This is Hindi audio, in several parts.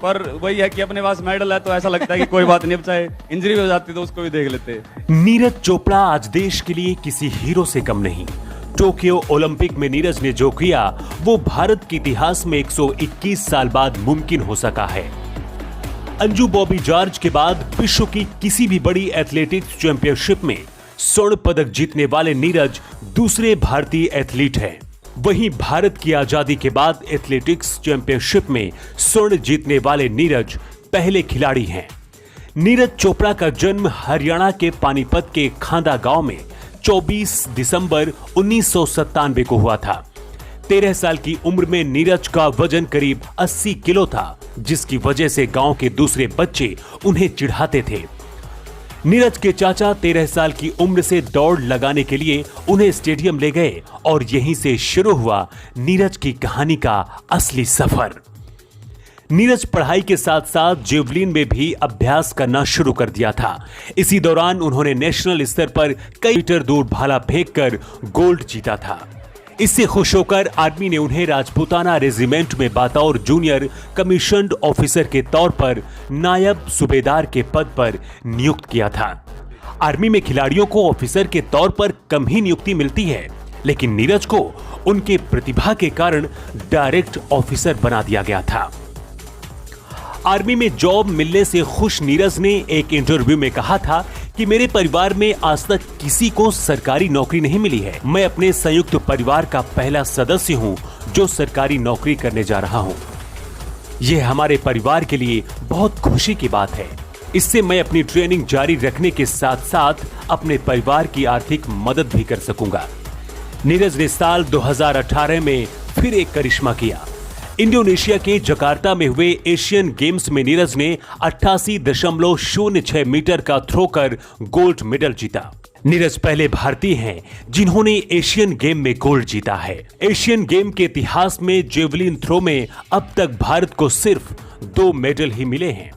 पर वही है कि अपने पास मेडल है तो ऐसा लगता है कि कोई बात नहीं, अब चाहे इंजरी हो जाती तो उसको भी देख लेते। नीरज चोपड़ा आज देश के लिए किसी हीरो से कम नहीं। टोक्यो ओलंपिक में नीरज ने जो किया वो भारत के इतिहास में 121 साल बाद मुमकिन हो सका है। अंजू बॉबी जॉर्ज के बाद विश्व की किसी भी बड़ी एथलेटिक्स चैंपियनशिप में स्वर्ण पदक जीतने वाले नीरज दूसरे भारतीय एथलीट हैं। वहीं भारत की आजादी के बाद एथलेटिक्स चैंपियनशिप में स्वर्ण जीतने वाले नीरज पहले खिलाड़ी हैं। नीरज चोपड़ा का जन्म हरियाणा के पानीपत के खांदा गांव में 24 दिसंबर 1997 को हुआ था। 13 साल की उम्र में नीरज का वजन करीब 80 किलो था, जिसकी वजह से गांव के दूसरे बच्चे उन्हें चिढ़ाते थे। नीरज के चाचा 13 साल की उम्र से दौड़ लगाने के लिए उन्हें स्टेडियम ले गए और यहीं से शुरू हुआ नीरज की कहानी का असली सफर। नीरज पढ़ाई के साथ साथ जेवलिन में भी अभ्यास करना शुरू कर दिया था। इसी दौरान उन्होंने नेशनल स्तर पर कई मीटर दूर भाला फेंककर गोल्ड जीता था। इससे खुश होकर आर्मी ने उन्हें राजपूताना रेजिमेंट में बतौर जूनियर कमीशन्ड ऑफिसर के तौर पर नायब सूबेदार के पद पर नियुक्त किया था। आर्मी में खिलाड़ियों को ऑफिसर के तौर पर कम ही नियुक्ति मिलती है, लेकिन नीरज को उनके प्रतिभा के कारण डायरेक्ट ऑफिसर बना दिया गया था। आर्मी में जॉब मिलने से खुश नीरज ने एक इंटरव्यू में कहा था कि मेरे परिवार में आज तक किसी को सरकारी नौकरी नहीं मिली है। मैं अपने संयुक्त परिवार का पहला सदस्य हूं जो सरकारी नौकरी करने जा रहा हूं। यह हमारे परिवार के लिए बहुत खुशी की बात है। इससे मैं अपनी ट्रेनिंग जारी रखने के साथ साथ अपने परिवार की आर्थिक मदद भी कर सकूंगा। नीरज ने साल 2018 में फिर एक करिश्मा किया। इंडोनेशिया के जकार्ता में हुए एशियन गेम्स में नीरज ने 88.06 मीटर का थ्रो कर गोल्ड मेडल जीता। नीरज पहले भारतीय हैं जिन्होंने एशियन गेम में गोल्ड जीता है। एशियन गेम के इतिहास में जेवलिन थ्रो में अब तक भारत को सिर्फ 2 मेडल ही मिले हैं,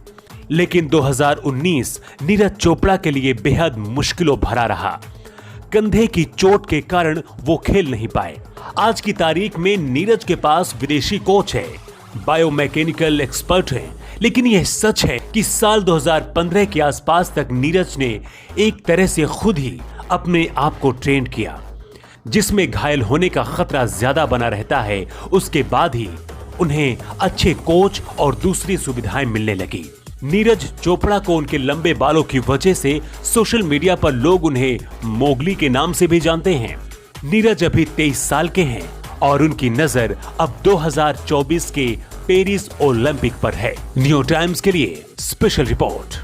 लेकिन 2019 नीरज चोपड़ा के लिए बेहद मुश्किलों भरा रहा। कंधे की चोट के कारण वो खेल नहीं पाए। आज की तारीख में नीरज के पास विदेशी कोच है, बायोमैकेनिकल एक्सपर्ट है, लेकिन यह सच है कि साल 2015 के आसपास तक नीरज ने एक तरह से खुद ही अपने आप को ट्रेन किया, जिसमें घायल होने का खतरा ज्यादा बना रहता है। उसके बाद ही उन्हें अच्छे कोच और दूसरी सुविधाएं मिलने लगी। नीरज चोपड़ा को उनके लंबे बालों की वजह से सोशल मीडिया पर लोग उन्हें मोगली के नाम से भी जानते हैं। नीरज अभी 23 साल के हैं और उनकी नजर अब 2024 के पेरिस ओलंपिक पर है। न्यू टाइम्स के लिए स्पेशल रिपोर्ट।